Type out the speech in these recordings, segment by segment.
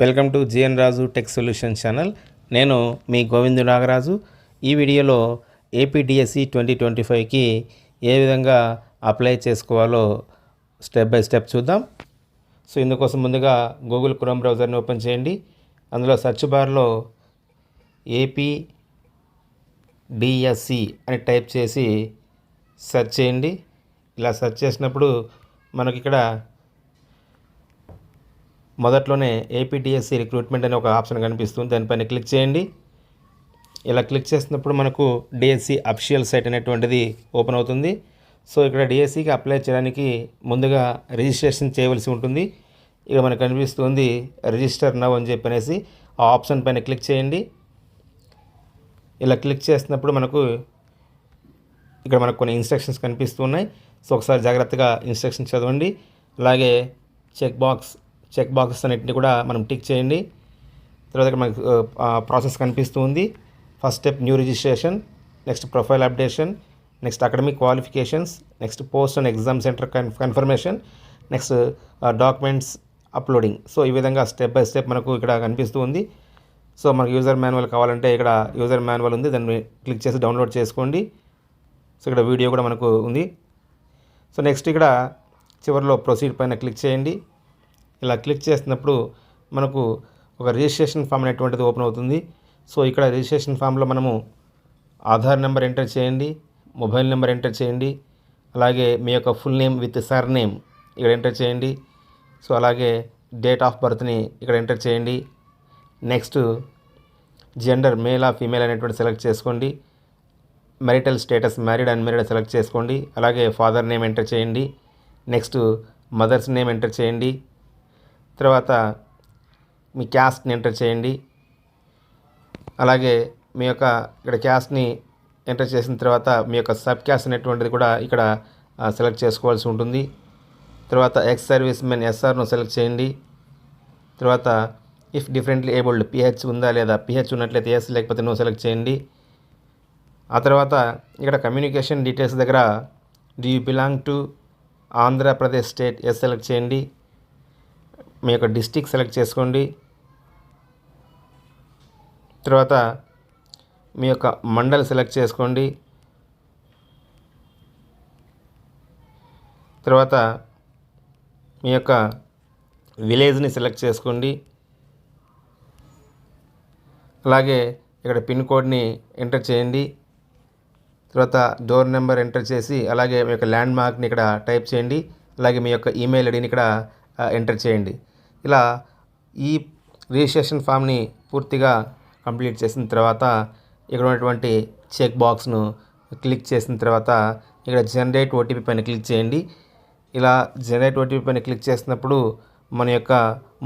Welcome to GN Raju tech solution channel. నేను మీ గోవిందు నాగరాజు. ఈ వీడియోలో ఏపీడిఎస్సి 2025కి ఏ విధంగా అప్లై చేసుకోవాలో స్టెప్ బై స్టెప్ చూద్దాం. సో ఇందుకోసం ముందుగా గూగుల్ క్రోమ్ బ్రౌజర్ని ఓపెన్ చేయండి. అందులో సెర్చ్ బార్లో ఏపీడిఎస్సి అని టైప్ చేసి సెర్చ్ చేయండి. ఇలా సెర్చ్ చేసినప్పుడు మనకి ఇక్కడ మొదట్లోనే ఏపీడిఎస్సి రిక్రూట్మెంట్ అనే ఒక ఆప్షన్ కనిపిస్తుంది. దానిపైన క్లిక్ చేయండి. ఇలా క్లిక్ చేసినప్పుడు మనకు డిఎస్సి అఫీషియల్ సైట్ అనేటువంటిది ఓపెన్ అవుతుంది. సో ఇక్కడ డిఎస్సికి అప్లై చేయడానికి ముందుగా రిజిస్ట్రేషన్ చేయవలసి ఉంటుంది. ఇక మనకు కనిపిస్తుంది రిజిస్టర్ నౌ అని చెప్పనేసి ఆ ఆప్షన్ పైన క్లిక్ చేయండి. ఇలా క్లిక్ చేసినప్పుడు మనకు కొన్ని ఇన్స్ట్రక్షన్స్ కనిపిస్తున్నాయి. సో ఒకసారి జాగ్రత్తగా ఇన్స్ట్రక్షన్స్ చదవండి. అలాగే చెక్ బాక్సెస్ అన్నింటినీ కూడా మనం టిక్ చేయండి. తర్వాత ఇక్కడ మనకు ప్రాసెస్ కనిపిస్తుంది. First step new registration, next profile updation, next academic qualifications, next post and exam centre confirmation, next documents uploading. So ఈ విధంగా స్టెప్ బై స్టెప్ మనకు ఇక్కడ కనిపిస్తుంది. సో మనకు యూజర్ మాన్యువల్ కావాలంటే ఇక్కడ యూజర్ మాన్యువల్ ఉంది, దాన్ని క్లిక్ చేసి డౌన్లోడ్ చేసుకోండి. సో ఇక్కడ వీడియో కూడా మనకు ఉంది. సో నెక్స్ట్ ఇక్కడ చివరిలో ప్రొసీడ్ పైన క్లిక్ చేయండి. ఇలా క్లిక్ చేసినప్పుడు మనకు ఒక రిజిస్ట్రేషన్ ఫామ్ అనేటువంటిది ఓపెన్ అవుతుంది. సో ఇక్కడ రిజిస్ట్రేషన్ ఫామ్లో మనము ఆధార్ నెంబర్ ఎంటర్ చేయండి, మొబైల్ నెంబర్ ఎంటర్ చేయండి, అలాగే మీ యొక్క full name with sir name ఇక్కడ ఎంటర్ చేయండి. సో అలాగే డేట్ ఆఫ్ బర్త్ని ఇక్కడ ఎంటర్ చేయండి. నెక్స్ట్ జెండర్ మేల్ ఆ ఫీమేల్ అనేటువంటి సెలెక్ట్ చేసుకోండి. Marital status married unmarried select చేసుకోండి. అలాగే ఫాదర్ నేమ్ ఎంటర్ చేయండి. నెక్స్ట్ మదర్స్ నేమ్ ఎంటర్ చేయండి. తర్వాత మీ క్యాస్ట్ని ఎంటర్ చేయండి. అలాగే మీ యొక్క ఇక్కడ క్యాస్ట్ని ఎంటర్ చేసిన తర్వాత మీ యొక్క సబ్ క్యాస్ట్ అనేటువంటిది కూడా ఇక్కడ సెలెక్ట్ చేసుకోవాల్సి ఉంటుంది. తర్వాత ఎక్స్ సర్వీస్ మెన్ ఎస్ఆర్ను సెలెక్ట్ చేయండి. తర్వాత ఇఫ్ డిఫరెంట్లీ ఏబుల్డ్ పిహెచ్ ఉందా లేదా, పిహెచ్ ఉన్నట్లయితే ఎస్ లేకపోతే నో సెలెక్ట్ చేయండి. ఆ తర్వాత ఇక్కడ కమ్యూనికేషన్ డీటెయిల్స్ దగ్గర do you belong to Andhra Pradesh state yes select చేయండి. మీ యొక్క డిస్టిక్ సెలెక్ట్ చేసుకోండి. తర్వాత మీ యొక్క మండల్ సెలెక్ట్ చేసుకోండి. తర్వాత మీ యొక్క విలేజ్ని సెలెక్ట్ చేసుకోండి. అలాగే ఇక్కడ పిన్ కోడ్ని ఎంటర్ చేయండి. తర్వాత డోర్ నెంబర్ ఎంటర్ చేసి అలాగే మీ యొక్క ల్యాండ్ మార్క్ని ఇక్కడ టైప్ చేయండి. అలాగే మీ యొక్క ఈమెయిల్ ఐడిని ఇక్కడ ఎంటర్ చేయండి. ఇలా ఈ రిజిస్ట్రేషన్ ఫామ్ని పూర్తిగా కంప్లీట్ చేసిన తర్వాత ఇక్కడ ఉన్నటువంటి చెక్ బాక్స్ను క్లిక్ చేసిన తర్వాత ఇక్కడ జనరేట్ ఓటీపీ పైన క్లిక్ చేయండి. ఇలా జనరేట్ ఓటీపీ పైన క్లిక్ చేసినప్పుడు మన యొక్క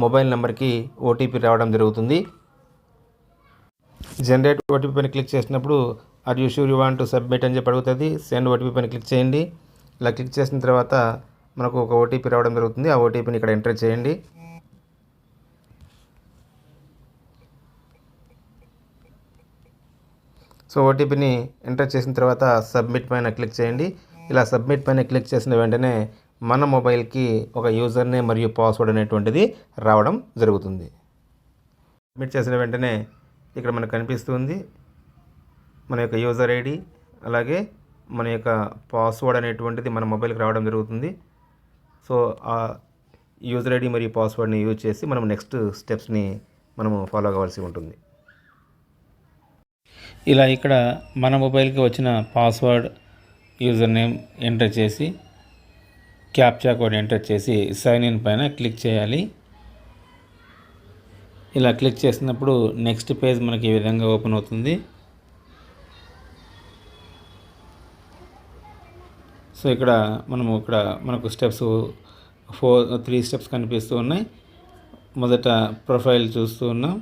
మొబైల్ నెంబర్కి ఓటీపీ రావడం జరుగుతుంది. జనరేట్ ఓటీపీ పైన క్లిక్ చేసినప్పుడు are you sure you want to submit అని చెప్పి అడుగుతుంది. సెండ్ ఓటీపీ పైన క్లిక్ చేయండి. ఇలా క్లిక్ చేసిన తర్వాత మనకు ఒక ఓటీపీ రావడం జరుగుతుంది. ఆ ఓటీపీని ఇక్కడ ఎంటర్ చేయండి. సో ఓటీపీని ఎంటర్ చేసిన తర్వాత సబ్మిట్ పైన క్లిక్ చేయండి. ఇలా సబ్మిట్ పైన క్లిక్ చేసిన వెంటనే మన మొబైల్కి ఒక యూజర్ నేమ్ మరియు పాస్వర్డ్ అనేటువంటిది రావడం జరుగుతుంది. సబ్మిట్ చేసిన వెంటనే ఇక్కడ మనకు కనిపిస్తుంది మన యొక్క యూజర్ ఐడి, అలాగే మన యొక్క పాస్వర్డ్ అనేటువంటిది మన మొబైల్కి రావడం జరుగుతుంది. సో ఆ యూజర్ ఐడి మరియు పాస్వర్డ్ని యూజ్ చేసి మనం నెక్స్ట్ స్టెప్స్ని మనము ఫాలో కావాల్సి ఉంటుంది. ఇలా ఇక్కడ మన మొబైల్కి వచ్చిన పాస్వర్డ్ యూజర్ నేమ్ ఎంటర్ చేసి క్యాప్చా కోడ్ ఎంటర్ చేసి సైన్ ఇన్ పైన క్లిక్ చేయాలి. ఇలా క్లిక్ చేసినప్పుడు నెక్స్ట్ పేజ్ మనకి ఈ విధంగా ఓపెన్ అవుతుంది. సో ఇక్కడ మనకు స్టెప్స్ 3 స్టెప్స్ కనిపిస్తూ ఉన్నాయి. మొదట ప్రొఫైల్ చూస్తూ ఉన్నాం.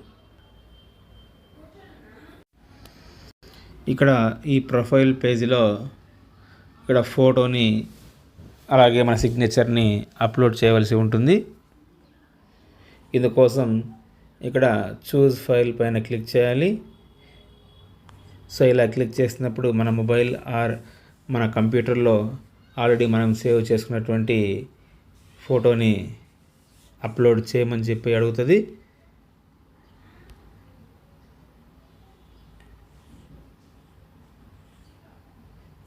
ఇక్కడ ఈ ప్రొఫైల్ పేజీలో ఇక్కడ ఫోటోని అలాగే మన సిగ్నేచర్ని అప్లోడ్ చేయవలసి ఉంటుంది. ఇందుకోసం ఇక్కడ చూస్ ఫైల్ పైన క్లిక్ చేయాలి. సో ఇలా క్లిక్ చేసినప్పుడు మన మొబైల్ ఆర్ మన కంప్యూటర్లో ఆల్రెడీ మనం సేవ్ చేసుకున్నటువంటి ఫోటోని అప్లోడ్ చేయమని చెప్పి అడుగుతుంది.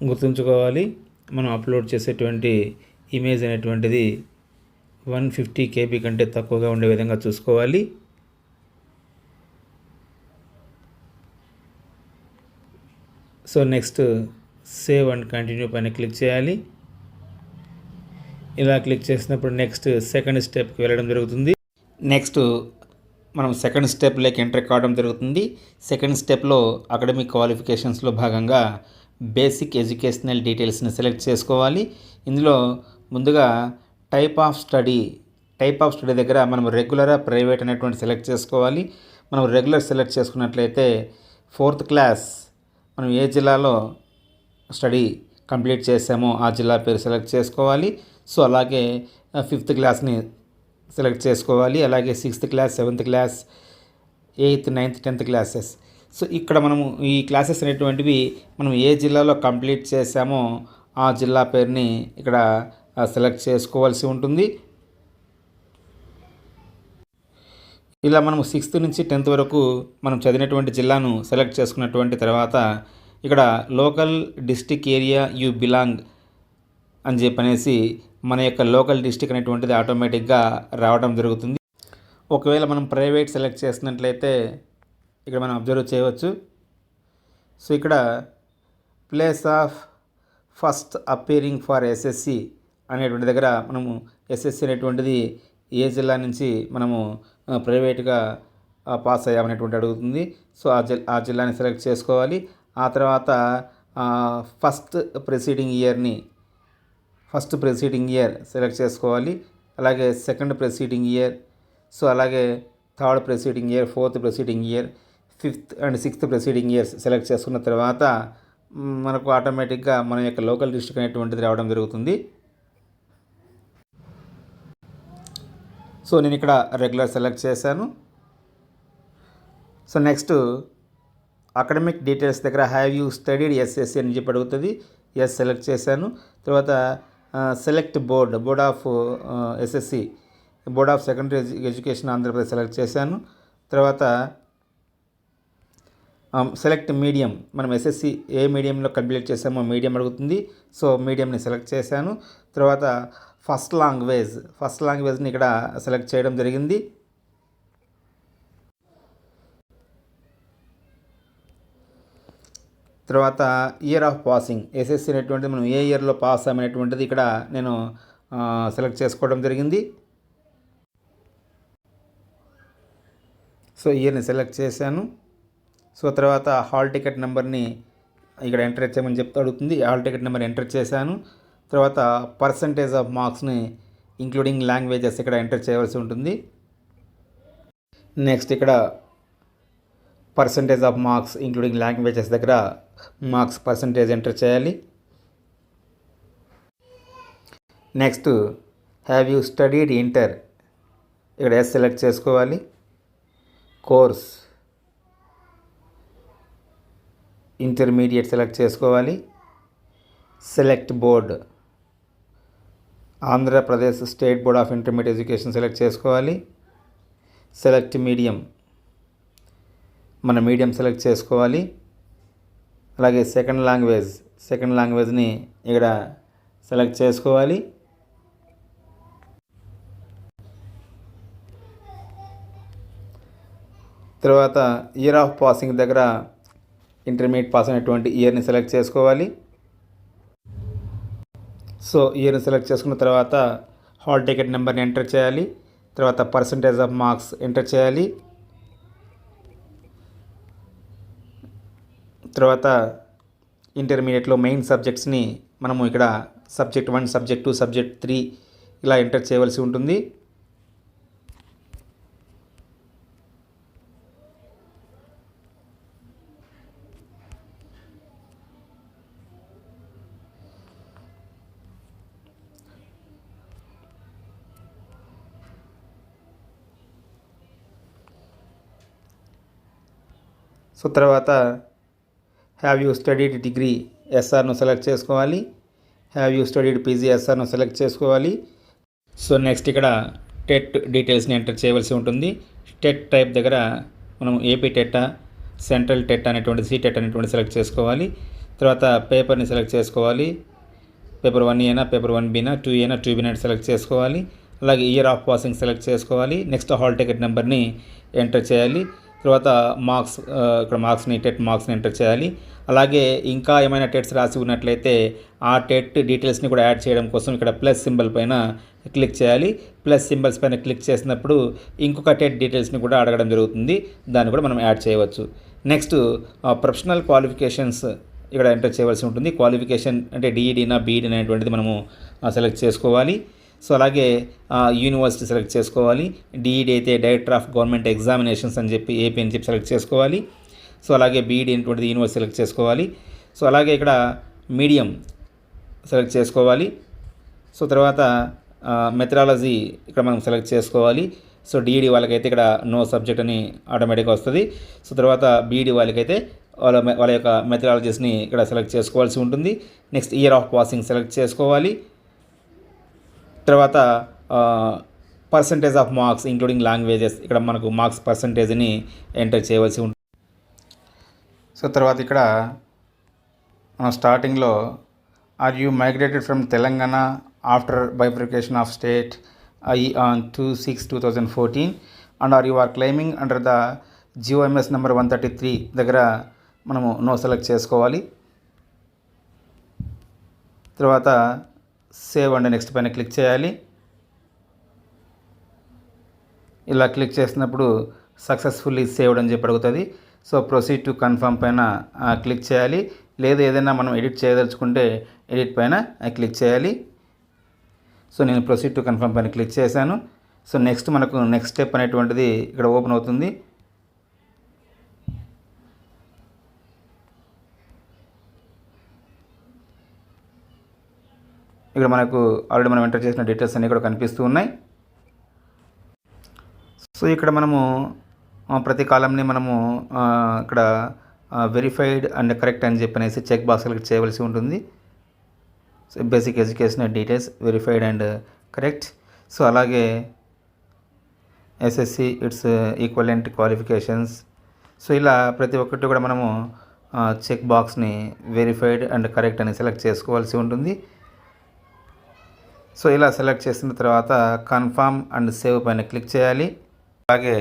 గుర్తుంచుకోవాలి, మనం అప్లోడ్ చేసేటువంటి ఇమేజ్ అనేటువంటిది 150 KB కంటే తక్కువగా ఉండే విధంగా చూసుకోవాలి. So next save and continue పైన క్లిక్ చేయాలి. ఇలా క్లిక్ చేసినప్పుడు నెక్స్ట్ సెకండ్ స్టెప్కి వెళ్ళడం జరుగుతుంది. నెక్స్ట్ మనం సెకండ్ స్టెప్లోకి ఎంటర్ కావడం జరుగుతుంది. సెకండ్ స్టెప్లో అకాడమిక్ క్వాలిఫికేషన్స్లో భాగంగా బేసిక్ ఎడ్యుకేషనల్ డీటెయిల్స్ని సెలెక్ట్ చేసుకోవాలి. ఇందులో ముందుగా టైప్ ఆఫ్ స్టడీ దగ్గర మనం రెగ్యులరా ప్రైవేట్ అనేటువంటి సెలెక్ట్ చేసుకోవాలి. మనం రెగ్యులర్ సెలెక్ట్ చేసుకున్నట్లయితే 4th క్లాస్ మనం ఏ జిల్లాలో స్టడీ కంప్లీట్ చేసామో ఆ జిల్లా పేరు సెలెక్ట్ చేసుకోవాలి. సో అలాగే 5th క్లాస్ని సెలెక్ట్ చేసుకోవాలి. అలాగే 6th class, 7th class, 8th, 9th, 10th classes. So ఇక్కడ మనము ఈ క్లాసెస్ అనేటువంటివి మనం ఏ జిల్లాలో కంప్లీట్ చేసామో ఆ జిల్లా పేరుని ఇక్కడ సెలెక్ట్ చేసుకోవాల్సి ఉంటుంది. ఇలా మనం 6th నుంచి 10th వరకు మనం చదివినటువంటి జిల్లాను సెలెక్ట్ చేసుకున్నటువంటి తర్వాత ఇక్కడ local district area you belong అని చెప్పనేసి మన యొక్క లోకల్ డిస్ట్రిక్ట్ అనేటువంటిది ఆటోమేటిక్గా రావడం జరుగుతుంది. ఒకవేళ మనం ప్రైవేట్ సెలెక్ట్ చేసినట్లయితే ఇక్కడ మనం అబ్జర్వ్ చేయవచ్చు. సో ఇక్కడ place of first appearing for SSC అనేటువంటి దగ్గర మనము ఎస్ఎస్సి అనేటువంటిది ఏ జిల్లా నుంచి మనము ప్రైవేట్గా పాస్ అయ్యామనేటువంటి అడుగుతుంది. సో ఆ జిల్లాని సెలెక్ట్ చేసుకోవాలి. ఆ తర్వాత ఫస్ట్ ప్రెసీడింగ్ ఇయర్ సెలెక్ట్ చేసుకోవాలి. అలాగే సెకండ్ ప్రెసీడింగ్ ఇయర్, సో అలాగే third preceding year, 4th preceding year, 5th and 6th preceding years select చేసుకున్న తర్వాత మనకు ఆటోమేటిక్గా మన యొక్క లోకల్ డిస్ట్రిక్ట్ అనేటువంటిది రావడం జరుగుతుంది. సో నేను ఇక్కడ రెగ్యులర్ సెలెక్ట్ చేశాను. సో నెక్స్ట్ అకాడమిక్ డీటెయిల్స్ దగ్గర హ్యావ్ యూ స్టడీడ్ ఎస్ఎస్సి అని చెప్పి అడుగుతుంది. ఎస్ సెలెక్ట్ చేశాను. తర్వాత select board of SSC, board of secondary education Andhra Pradesh select చేశాను. తర్వాత సెలెక్ట్ మీడియం, మనం ఎస్ఎస్సి ఏ మీడియంలో కంప్లీట్ చేసామో మీడియం అడుగుతుంది. సో మీడియంని సెలెక్ట్ చేశాను. తర్వాత ఫస్ట్ లాంగ్వేజ్ని ఇక్కడ సెలెక్ట్ చేయడం జరిగింది. తర్వాత ఇయర్ ఆఫ్ పాసింగ్, ఎస్ఎస్సి అనేటువంటిది మనం ఏ ఇయర్లో పాస్ అయ్యేటువంటిది ఇక్కడ నేను సెలెక్ట్ చేసుకోవడం జరిగింది. సో ఇయర్ని సెలెక్ట్ చేశాను. సో తర్వాత హాల్ టికెట్ నెంబర్ని ఇక్కడ ఎంటర్ చేయమని చెప్తూ అడుగుతుంది. హాల్ టికెట్ నెంబర్ ఎంటర్ చేశాను. తర్వాత పర్సంటేజ్ ఆఫ్ మార్క్స్ని ఇంక్లూడింగ్ లాంగ్వేజెస్ ఇక్కడ ఎంటర్ చేయవలసి ఉంటుంది. నెక్స్ట్ ఇక్కడ percentage of marks including languages దగ్గర మార్క్స్ పర్సంటేజ్ ఎంటర్ చేయాలి. Next have you studied inter, ఇక్కడ ఎస్ సెలెక్ట్ చేసుకోవాలి. కోర్స్ ఇంటర్మీడియట్ సెలెక్ట్ చేసుకోవాలి. Select board, Andhra Pradesh state board of intermediate education select చేసుకోవాలి. సెలెక్ట్ మీడియం, మన మీడియం సెలెక్ట్ చేసుకోవాలి. అలాగే సెకండ్ లాంగ్వేజ్ని ఇక్కడ సెలెక్ట్ చేసుకోవాలి. తర్వాత ఇయర్ ఆఫ్ పాసింగ్ దగ్గర ఇంటర్మీడియట్ పాస్ అయినటువంటి ఇయర్ని సెలెక్ట్ చేసుకోవాలి. సో ఇయర్ని సెలెక్ట్ చేసుకున్న తర్వాత హాల్ టికెట్ నెంబర్ని ఎంటర్ చేయాలి. తర్వాత పర్సంటేజ్ ఆఫ్ మార్క్స్ ఎంటర్ చేయాలి. తర్వాత ఇంటర్మీడియట్లో మెయిన్ సబ్జెక్ట్స్ని మనము ఇక్కడ సబ్జెక్ట్ 1, సబ్జెక్ట్ 2, సబ్జెక్ట్ 3 ఇలా ఎంటర్ చేయవలసి ఉంటుంది. సో తర్వాత హ్యావ్ యూ స్టడీడ్ డిగ్రీ ఎస్ఆర్ను సెలెక్ట్ చేసుకోవాలి. హ్యావ్ యూ స్టడీడ్ పీజీ ఎస్ఆర్ను సెలెక్ట్ చేసుకోవాలి. సో నెక్స్ట్ ఇక్కడ టెట్ డీటెయిల్స్ని ఎంటర్ చేయవలసి ఉంటుంది. టెట్ టైప్ దగ్గర మనం ఏపీ టెట్టా, సెంట్రల్ టెట్ అనేటువంటి, సీటెట్ అనేటువంటి సెలెక్ట్ చేసుకోవాలి. తర్వాత పేపర్ని సెలెక్ట్ చేసుకోవాలి. Paper 1A paper 1Bనా 2A 2B select చేసుకోవాలి. అలాగే ఇయర్ ఆఫ్ పాసింగ్ సెలెక్ట్ చేసుకోవాలి. నెక్స్ట్ హాల్ టికెట్ నెంబర్ని ఎంటర్ చేయాలి. తర్వాత మార్క్స్, ఇక్కడ మార్క్స్ని టెట్ మార్క్స్ని ఎంటర్ చేయాలి. అలాగే ఇంకా ఏమైనా టెట్స్ రాసి ఉన్నట్లయితే ఆ టెట్ డీటెయిల్స్ని కూడా యాడ్ చేయడం కోసం ఇక్కడ ప్లస్ సింబల్ పైన క్లిక్ చేయాలి. ప్లస్ సింబల్స్ పైన క్లిక్ చేసినప్పుడు ఇంకొక టెట్ డీటెయిల్స్ని కూడా అడగడం జరుగుతుంది. దాన్ని కూడా మనం యాడ్ చేయవచ్చు. నెక్స్ట్ ప్రొఫెషనల్ క్వాలిఫికేషన్స్ ఇక్కడ ఎంటర్ చేయవలసి ఉంటుంది. క్వాలిఫికేషన్ అంటే డిఈడినా బీఈడి అనేటువంటిది మనము సెలెక్ట్ చేసుకోవాలి. సో అలాగే యూనివర్సిటీ సెలెక్ట్ చేసుకోవాలి. డిఈడి అయితే డైరెక్టర్ ఆఫ్ గవర్నమెంట్ ఎగ్జామినేషన్స్ అని చెప్పి ఏపీ అని చెప్పి సెలెక్ట్ చేసుకోవాలి. సో అలాగే బీఈడి అనేటువంటిది యూనివర్సిటీ సెలెక్ట్ చేసుకోవాలి. సో అలాగే ఇక్కడ మీడియం సెలెక్ట్ చేసుకోవాలి. సో తర్వాత మెథడాలజీ ఇక్కడ మనం సెలెక్ట్ చేసుకోవాలి. సో డిఈడి వాళ్ళకైతే ఇక్కడ నో సబ్జెక్ట్ అని ఆటోమేటిక్గా వస్తుంది. సో తర్వాత బీఈడి వాళ్ళకైతే వాళ్ళ యొక్క మెథడాలజీస్ని ఇక్కడ సెలెక్ట్ చేసుకోవాల్సి ఉంటుంది. Next year of passing select చేసుకోవాలి. తర్వాత percentage of marks including languages ఇక్కడ మనకు మార్క్స్ పర్సంటేజ్ని ఎంటర్ చేయవలసి ఉంటుంది. సో తర్వాత ఇక్కడ స్టార్టింగ్లో are you migrated from Telangana after bifurcation of state on 2/6/2014 and are you are claiming under the GOMS number 133 దగ్గర మనము నో సెలెక్ట్ చేసుకోవాలి. తర్వాత సేవ్ అండ్ నెక్స్ట్ పైన క్లిక్ చేయాలి. ఇలా క్లిక్ చేసినప్పుడు సక్సెస్ఫుల్లీ సేవ్డ్ అని చెప్పి అడుగుతుంది. సో ప్రొసీడ్ టు కన్ఫర్మ్ పైన క్లిక్ చేయాలి. లేదా ఏదైనా మనం ఎడిట్ చేయదలుచుకుంటే ఎడిట్ పైన క్లిక్ చేయాలి. సో నేను ప్రొసీడ్ టు కన్ఫర్మ్ పైన క్లిక్ చేశాను. సో నెక్స్ట్ మనకు నెక్స్ట్ స్టెప్ అనేటువంటిది ఇక్కడ ఓపెన్ అవుతుంది. ఇక్కడ మనకు ఆల్రెడీ మనం ఎంటర్ చేసిన డీటెయిల్స్ అన్నీ కూడా కనిపిస్తూ ఉన్నాయి. సో ఇక్కడ మనము ప్రతి కాలంని మనము ఇక్కడ వెరిఫైడ్ అండ్ కరెక్ట్ అని చెప్పనేసి చెక్ బాక్స్ క్లిక్ చేయవలసి ఉంటుంది. So basic educational details verified and correct. So అలాగే SSC its equivalent qualifications. So ఇలా ప్రతి ఒక్కటి కూడా మనము చెక్ బాక్స్ని వెరిఫైడ్ అండ్ కరెక్ట్ అని సెలెక్ట్ చేసుకోవాల్సి ఉంటుంది. సో ఇలా సెలెక్ట్ చేసిన తర్వాత కన్ఫర్మ్ అండ్ సేవ్ పైన క్లిక్ చేయాలి. అలాగే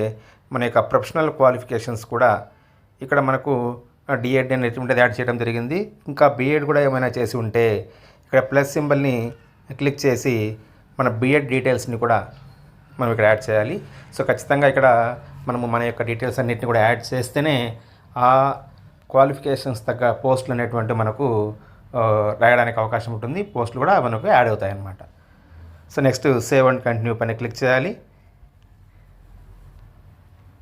మన యొక్క ప్రొఫెషనల్ క్వాలిఫికేషన్స్ కూడా ఇక్కడ మనకు డిఎడ్ అనేటువంటిది యాడ్ చేయడం జరిగింది. ఇంకా బిఎడ్ కూడా ఏమైనా చేసి ఉంటే ఇక్కడ ప్లస్ సింబల్ని క్లిక్ చేసి మన బిఎడ్ డీటెయిల్స్ని కూడా మనం ఇక్కడ యాడ్ చేయాలి. సో ఖచ్చితంగా ఇక్కడ మనము మన యొక్క డీటెయిల్స్ అన్నింటిని కూడా యాడ్ చేస్తేనే ఆ క్వాలిఫికేషన్స్ తగ్గ పోస్టులు అనేటువంటి మనకు రాయడానికి అవకాశం ఉంటుంది. పోస్టులు కూడా మనకు యాడ్ అవుతాయి అన్నమాట. So next save and continue పైన క్లిక్ చేయాలి.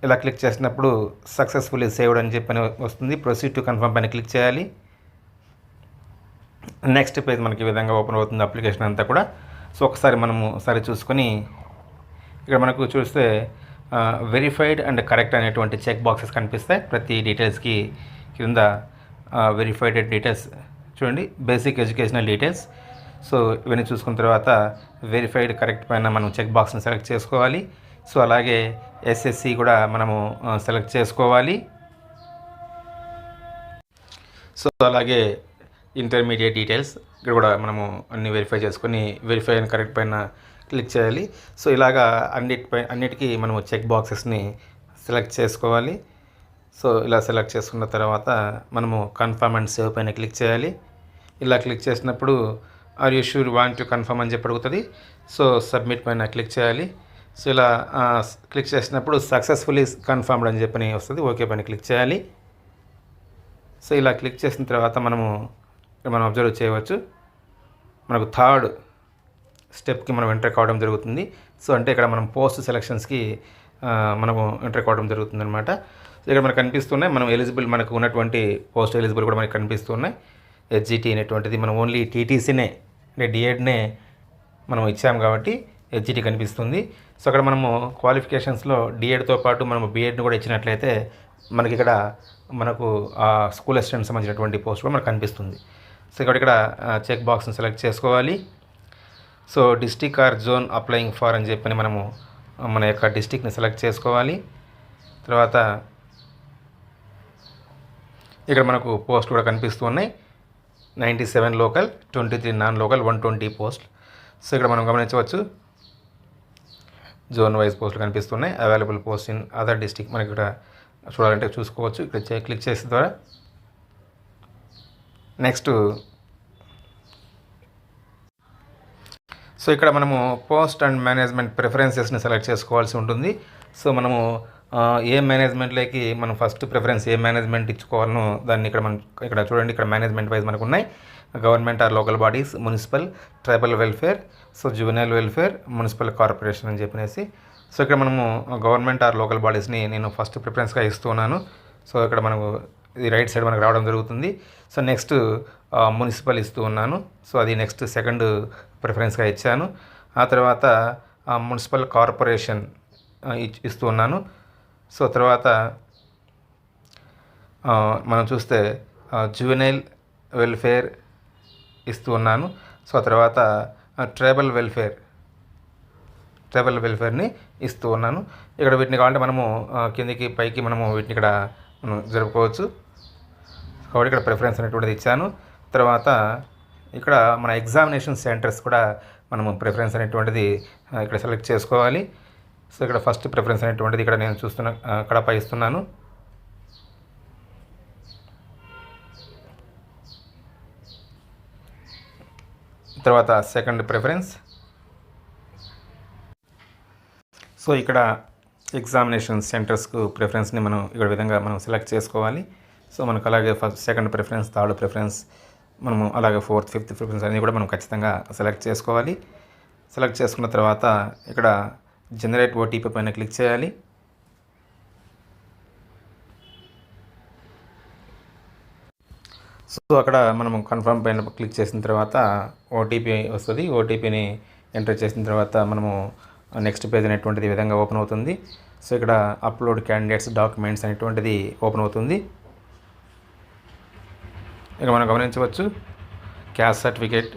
ఇలా క్లిక్ చేసినప్పుడు సక్సెస్ఫుల్లీ సేవ్డ్ అని చెప్పని వస్తుంది. ప్రొసీడ్ టు కన్ఫర్మ్ పైన క్లిక్ చేయాలి. నెక్స్ట్ పేజ్ మనకి ఈ విధంగా ఓపెన్ అవుతుంది అప్లికేషన్ అంతా కూడా. సో ఒకసారి మనము చూసుకొని ఇక్కడ మనకు చూస్తే వెరిఫైడ్ అండ్ కరెక్ట్ అనేటువంటి చెక్ బాక్సెస్ కనిపిస్తాయి. ప్రతి డీటెయిల్స్కి కింద వెరిఫైడ్ డీటెయిల్స్ చూడండి, బేసిక్ ఎడ్యుకేషనల్ డీటెయిల్స్. సో ఇవన్నీ చూసుకున్న తర్వాత వెరిఫైడ్ కరెక్ట్ పైన మనం చెక్ బాక్స్ని సెలెక్ట్ చేసుకోవాలి. సో అలాగే ఎస్ఎస్సి కూడా మనము సెలెక్ట్ చేసుకోవాలి. సో అలాగే ఇంటర్మీడియట్ డీటెయిల్స్ ఇక్కడ కూడా మనము అన్ని వెరిఫై చేసుకొని వెరిఫై అండ్ కరెక్ట్ పైన క్లిక్ చేయాలి. సో ఇలాగా అన్నిటికీ మనము చెక్ బాక్సెస్ని సెలెక్ట్ చేసుకోవాలి. సో ఇలా సెలెక్ట్ చేసుకున్న తర్వాత మనము కన్ఫర్మ్ అండ్ సేవ్ పైన క్లిక్ చేయాలి. ఇలా క్లిక్ చేసినప్పుడు are you sure want to confirm అని చెప్పి అడుగుతుంది. సో సబ్మిట్ పైన క్లిక్ చేయాలి. సో ఇలా క్లిక్ చేసినప్పుడు సక్సెస్ఫుల్లీ కన్ఫర్మ్డ్ అని చెప్పని వస్తుంది. ఓకే పైన క్లిక్ చేయాలి. సో ఇలా క్లిక్ చేసిన తర్వాత మనం అబ్జర్వ్ చేయవచ్చు, మనకు థర్డ్ స్టెప్కి మనం ఎంటర్ కావడం జరుగుతుంది. సో అంటే ఇక్కడ మనం పోస్ట్ సెలక్షన్స్కి మనము ఎంటర్ కావడం జరుగుతుంది అనమాట. సో ఇక్కడ మనకు కనిపిస్తున్నాయి మనం ఎలిజిబుల్, మనకు ఉన్నటువంటి పోస్ట్ ఎలిజిబుల్ కూడా మనకు కనిపిస్తున్నాయి. హెచ్జిటి అనేటువంటిది మనం ఓన్లీ టీటీసీనే అంటే డిఎడ్నే మనం ఇచ్చాము కాబట్టి హెచ్జిటి కనిపిస్తుంది. సో అక్కడ మనము క్వాలిఫికేషన్స్లో డిఎడ్తో పాటు మనము బిఎడ్ని కూడా ఇచ్చినట్లయితే మనకి ఇక్కడ మనకు ఆ స్కూల్ అసిస్టెంట్ సంబంధించినటువంటి పోస్ట్ కూడా మనకు కనిపిస్తుంది. సో ఇక్కడ చెక్ బాక్స్ని సెలెక్ట్ చేసుకోవాలి. So district or zone applying for అని చెప్పని మనము మన యొక్క డిస్ట్రిక్ట్ని సెలెక్ట్ చేసుకోవాలి. తర్వాత ఇక్కడ మనకు పోస్ట్ కూడా కనిపిస్తూ ఉన్నాయి. 97 local, 23 non local, 120 post. So ఇక్కడ మనం గమనించవచ్చు జోన్ వైజ్ పోస్టులు కనిపిస్తున్నాయి. Available post in other district మనకి ఇక్కడ చూడాలంటే చూసుకోవచ్చు. ఇక్కడ క్లిక్ చేసిన ద్వారా నెక్స్ట్ సో ఇక్కడ మనము పోస్ట్ అండ్ మేనేజ్మెంట్ ప్రిఫరెన్సెస్ని సెలెక్ట్ చేసుకోవాల్సి ఉంటుంది. సో మనము ఏ మేనేజ్మెంట్లోకి మనం ఫస్ట్ ప్రిఫరెన్స్ ఏ మేనేజ్మెంట్ ఇచ్చుకోవాలనో దాన్ని ఇక్కడ చూడండి. ఇక్కడ మేనేజ్మెంట్ వైజ్ మనకు ఉన్నాయి. Government are local bodies, municipal, tribal welfare, so juvenile welfare, municipal corporation అని చెప్పేసి. సో ఇక్కడ మనము గవర్నమెంట్ ఆర్ లోకల్ బాడీస్ని నేను ఫస్ట్ ప్రిఫరెన్స్గా ఇస్తున్నాను. సో ఇక్కడ మనకు ఇది రైట్ సైడ్ మనకు రావడం జరుగుతుంది. సో నెక్స్ట్ మున్సిపల్ ఇస్తూ ఉన్నాను. సో అది నెక్స్ట్ సెకండ్ ప్రిఫరెన్స్గా ఇచ్చాను. ఆ తర్వాత మున్సిపల్ కార్పొరేషన్ ఇస్తూ ఉన్నాను. సో తర్వాత మనం చూస్తే జువెనైల్ వెల్ఫేర్ ఇస్తూ ఉన్నాను. సో తర్వాత ట్రైబల్ వెల్ఫేర్ని ఇస్తూ ఉన్నాను. ఇక్కడ వీటిని కావాలంటే మనము కిందికి పైకి మనము వీటిని ఇక్కడ మనం జరుపుకోవచ్చు. కాబట్టి ఇక్కడ ప్రిఫరెన్స్ అనేటువంటిది ఇచ్చాను. తర్వాత ఇక్కడ మన ఎగ్జామినేషన్ సెంటర్స్ కూడా మనము ప్రిఫరెన్స్ అనేటువంటిది ఇక్కడ సెలెక్ట్ చేసుకోవాలి. సో ఇక్కడ ఫస్ట్ ప్రిఫరెన్స్ అనేటువంటిది ఇక్కడ నేను కడప ఇస్తున్నాను. తర్వాత సెకండ్ ప్రిఫరెన్స్. సో ఇక్కడ ఎగ్జామినేషన్ సెంటర్స్కు ప్రిఫరెన్స్ని మనం ఇక్కడ విధంగా మనం సెలెక్ట్ చేసుకోవాలి. సో మనకు అలాగే సెకండ్ ప్రిఫరెన్స్, థర్డ్ ప్రిఫరెన్స్, మనము అలాగే ఫోర్త్, ఫిఫ్త్ ప్రిఫరెన్స్ అన్నీ కూడా మనం ఖచ్చితంగా సెలెక్ట్ చేసుకోవాలి. సెలెక్ట్ చేసుకున్న తర్వాత ఇక్కడ జనరేట్ ఓటీపీ పైన క్లిక్ చేయాలి. సో అక్కడ మనము కన్ఫర్మ్ పైన క్లిక్ చేసిన తర్వాత ఓటీపీ వస్తుంది. ఓటీపీని ఎంటర్ చేసిన తర్వాత మనము నెక్స్ట్ పేజ్ అనేటువంటిది ఈ విధంగా ఓపెన్ అవుతుంది. సో ఇక్కడ అప్లోడ్ క్యాండిడేట్స్ డాక్యుమెంట్స్ అనేటువంటిది ఓపెన్ అవుతుంది. ఇక మనం గమనించవచ్చు క్యాస్ట్ సర్టిఫికేట్.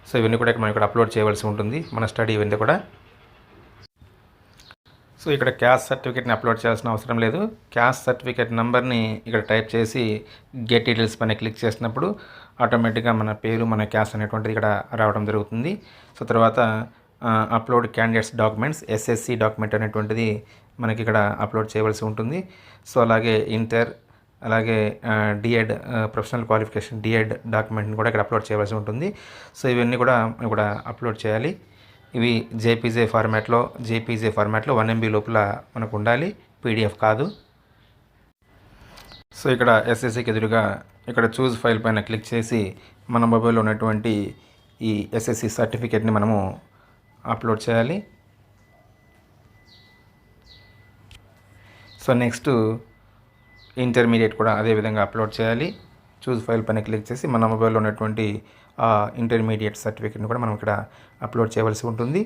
సో ఇవన్నీ కూడా మనం ఇక్కడ అప్లోడ్ చేయవలసి ఉంటుంది, మన స్టడీ ఇవన్నీ కూడా. సో ఇక్కడ క్యాస్ట్ సర్టిఫికేట్ని అప్లోడ్ చేయాల్సిన అవసరం లేదు. క్యాస్ట్ సర్టిఫికేట్ నెంబర్ని ఇక్కడ టైప్ చేసి గెట్ డీటెయిల్స్ పైన క్లిక్ చేసినప్పుడు ఆటోమేటిక్గా మన పేరు, మన క్యాస్ట్ అనేటువంటిది ఇక్కడ రావడం జరుగుతుంది. సో తర్వాత upload candidates documents, SSC document అనేటువంటిది మనకి ఇక్కడ అప్లోడ్ చేయవలసి ఉంటుంది. సో అలాగే ఇంటర్, అలాగే డిఎడ్ ప్రొఫెషనల్ క్వాలిఫికేషన్ డిఎడ్ డాక్యుమెంట్ని కూడా ఇక్కడ అప్లోడ్ చేయవలసి ఉంటుంది. సో ఇవన్నీ కూడా అప్లోడ్ చేయాలి. ఇవి జేపీజే ఫార్మాట్లో 1 MB లోపల మనకు ఉండాలి, పీడిఎఫ్ కాదు. సో ఇక్కడ ఎస్ఎస్సికి ఎదురుగా ఇక్కడ చూజ్ ఫైల్ పైన క్లిక్ చేసి మన మొబైల్లో ఉన్నటువంటి ఈ ఎస్ఎస్సి సర్టిఫికేట్ని మనము అప్లోడ్ చేయాలి. సో నెక్స్ట్ ఇంటర్మీడియట్ కూడా అదేవిధంగా అప్లోడ్ చేయాలి. చూజ్ ఫైల్ పైన క్లిక్ చేసి మన మొబైల్లో ఉన్నటువంటి ఇంటర్మీడియట్ సర్టిఫికేట్ని కూడా మనం ఇక్కడ అప్లోడ్ చేయవలసి ఉంటుంది.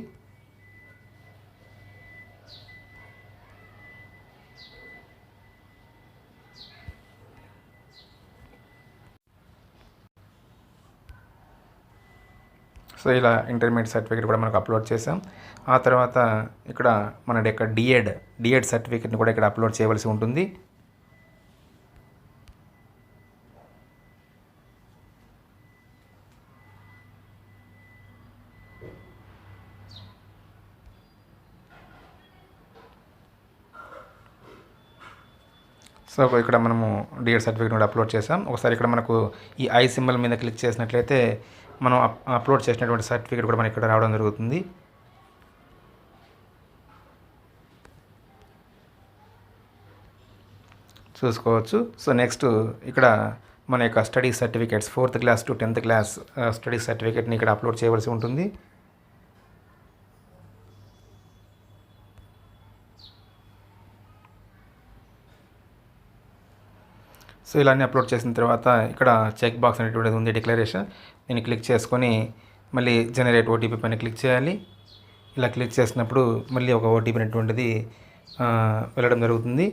సో ఇలా ఇంటర్మీడియట్ సర్టిఫికేట్ కూడా మనకు అప్లోడ్ చేసాం. ఆ తర్వాత ఇక్కడ మన యొక్క డిఎడ్ సర్టిఫికేట్ని కూడా ఇక్కడ అప్లోడ్ చేయవలసి ఉంటుంది. సో ఇక్కడ మనము డిఎడ్ సర్టిఫికేట్ కూడా అప్లోడ్ చేసాం. ఒకసారి ఇక్కడ మనకు ఈ ఐ సింబల్ మీద క్లిక్ చేసినట్లయితే మనం అప్లోడ్ చేసినటువంటి సర్టిఫికేట్ కూడా మనకి ఇక్కడ రావడం జరుగుతుంది. చూసుకోవచ్చు. సో నెక్స్ట్ ఇక్కడ మన యొక్క study certificates 4th class to 10th class study సర్టిఫికేట్ని ఇక్కడ అప్లోడ్ చేయవలసి ఉంటుంది. సో ఇలా అన్నీ అప్లోడ్ చేసిన తర్వాత ఇక్కడ చెక్ బాక్స్ అనేటువంటిది ఉంది, డిక్లరేషన్. దీన్ని క్లిక్ చేసుకొని మళ్ళీ జనరేట్ ఓటీపీ పైన క్లిక్ చేయాలి. ఇలా క్లిక్ చేసినప్పుడు మళ్ళీ ఒక ఓటీపీ అనేటువంటిది వెళ్ళడం జరుగుతుంది.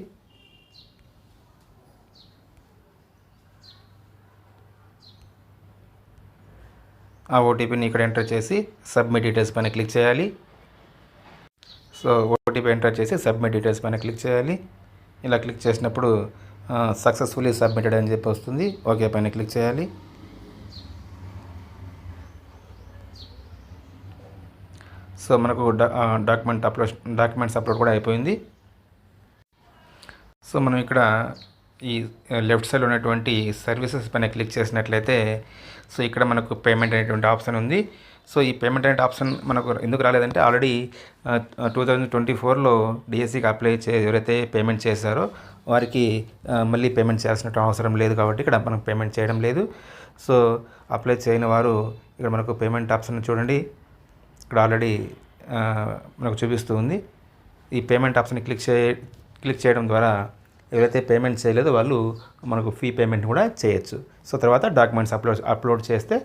ఆ ఓటీపీని ఇక్కడ ఎంటర్ చేసి సబ్మిట్ డీటెయిల్స్ పైన క్లిక్ చేయాలి. సో ఓటీపీ ఎంటర్ చేసి సబ్మిట్ డీటెయిల్స్ పైన క్లిక్ చేయాలి. ఇలా క్లిక్ చేసినప్పుడు సక్సెస్ఫుల్లీ సబ్మిటెడ్ అని చెప్పి వస్తుంది. ఓకే పైన క్లిక్ చేయాలి. సో మనకు డాక్యుమెంట్స్ అప్లోడ్ కూడా అయిపోయింది. సో మనం ఇక్కడ ఈ లెఫ్ట్ సైడ్ ఉన్నటువంటి సర్వీసెస్ పైన క్లిక్ చేసినట్లయితే సో ఇక్కడ మనకు పేమెంట్ అనేటువంటి ఆప్షన్ ఉంది. సో ఈ పేమెంట్ అనే ఆప్షన్ మనకు ఎందుకు రాలేదంటే ఆల్రెడీ 2024లో డిఎస్సికి ఎవరైతే పేమెంట్ చేశారో వారికి మళ్ళీ పేమెంట్ చేయాల్సిన అవసరం లేదు కాబట్టి ఇక్కడ మనం పేమెంట్ చేయడం లేదు. సో అప్లై చేయని వారు ఇక్కడ మనకు పేమెంట్ ఆప్షన్ చూడండి, ఇక్కడ ఆల్రెడీ మనకు చూపిస్తూ ఉంది. ఈ పేమెంట్ ఆప్షన్ క్లిక్ చేయడం ద్వారా ఎవరైతే పేమెంట్ చేయలేదో వాళ్ళు మనకు ఫీ పేమెంట్ కూడా చేయొచ్చు. సో తర్వాత డాక్యుమెంట్స్ అప్లోడ్ చేస్తే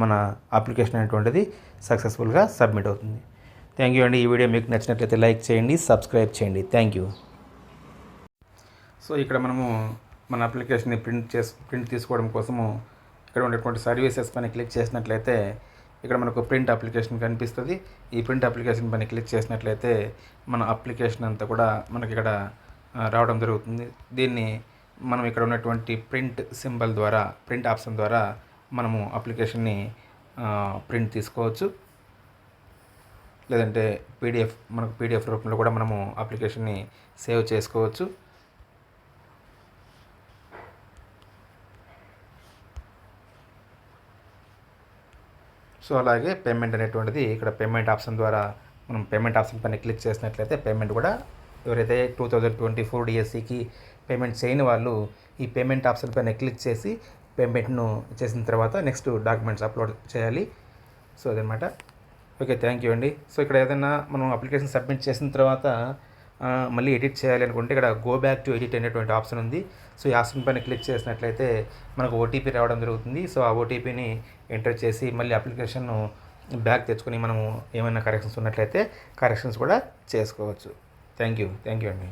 మన అప్లికేషన్ అనేటువంటిది సక్సెస్ఫుల్గా సబ్మిట్ అవుతుంది. థ్యాంక్ యూ అండి. ఈ వీడియో మీకు నచ్చినట్లయితే లైక్ చేయండి, సబ్స్క్రైబ్ చేయండి. Thank you. సో ఇక్కడ మనము మన అప్లికేషన్ని ప్రింట్ తీసుకోవడం కోసము ఇక్కడ ఉన్నటువంటి సర్వీసెస్ పైన క్లిక్ చేసినట్లయితే ఇక్కడ మనకు ప్రింట్ అప్లికేషన్ కనిపిస్తుంది. ఈ ప్రింట్ అప్లికేషన్ పైన క్లిక్ చేసినట్లయితే మన అప్లికేషన్ అంతా కూడా మనకి ఇక్కడ రావడం జరుగుతుంది. దీన్ని మనం ఇక్కడ ఉన్నటువంటి ప్రింట్ ఆప్షన్ ద్వారా మనము అప్లికేషన్ని ప్రింట్ తీసుకోవచ్చు. లేదంటే పీడిఎఫ్ రూపంలో కూడా మనము అప్లికేషన్ని సేవ్ చేసుకోవచ్చు. సో అలాగే పేమెంట్ అనేటువంటిది ఇక్కడ పేమెంట్ ఆప్షన్ ద్వారా మనం పేమెంట్ ఆప్షన్ పైన క్లిక్ చేసినట్లయితే పేమెంట్ కూడా ఎవరైతే 2024 డిఎస్సికి పేమెంట్ చేయని వాళ్ళు ఈ పేమెంట్ ఆప్షన్ పైన క్లిక్ చేసి పేమెంట్ను చేసిన తర్వాత నెక్స్ట్ డాక్యుమెంట్స్ అప్లోడ్ చేయాలి. సో అదనమాట. ఓకే, థ్యాంక్ యూ అండి. సో ఇక్కడ ఏదైనా మనం అప్లికేషన్ సబ్మిట్ చేసిన తర్వాత మళ్ళీ ఎడిట్ చేయాలి అనుకుంటే ఇక్కడ గో బ్యాక్ టు ఎడిట్ అనేటువంటి ఆప్షన్ ఉంది. సో ఈ ఆప్షన్ పైన క్లిక్ చేసినట్లయితే మనకు ఓటీపీ రావడం జరుగుతుంది. సో ఆ ఓటీపీని ఎంటర్ చేసి మళ్ళీ అప్లికేషన్ను బ్యాక్ తెచ్చుకొని మనము ఏమైనా కరెక్షన్స్ ఉన్నట్లయితే కరెక్షన్స్ కూడా చేసుకోవచ్చు. థ్యాంక్ యూ అండి.